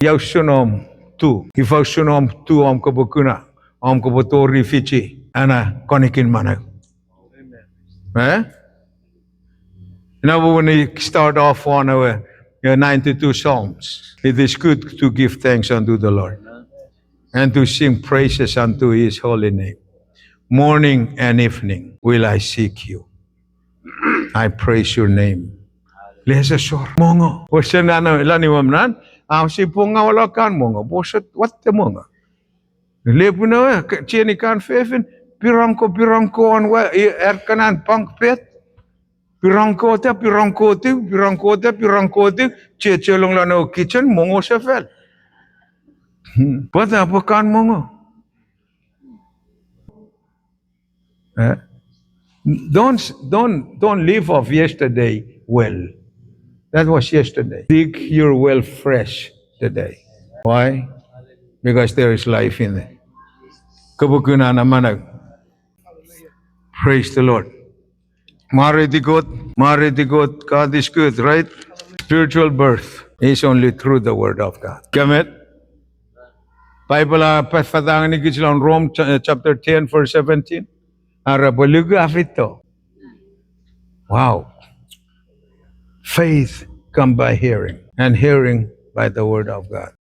Yaw sunom tu. Ifaw sunom tu om kabukuna. Om kabutori fichi. Ana konikin manag. Eh? Now when we start off on our 92 Psalms, it is good to give thanks unto the Lord and to sing praises unto His holy name. Morning and evening will I seek you. I praise your name. Lesa sor mongo. Bosan na ilani mamnan. Si punga wala kan mongo. Bosat what the mongo. Lepuna cheni kan fefen. Pirangko on wa erkanan pang pet. Pirangko te. Chelong lano kitchen mongo sefel. Pata apa kan mongo. Eh? Don't live off yesterday well. That was yesterday. Dig your well fresh today. Why? Because there is life in it. Kabukuna naman. Praise the Lord. Maritigot, God is good, right? Spiritual birth is only through the Word of God. Kamet? Bible pafatangan ni Gizlan Rome chapter 10 verse 17. Arabalugu afito. Wow. Faith come by hearing, and hearing by the Word of God.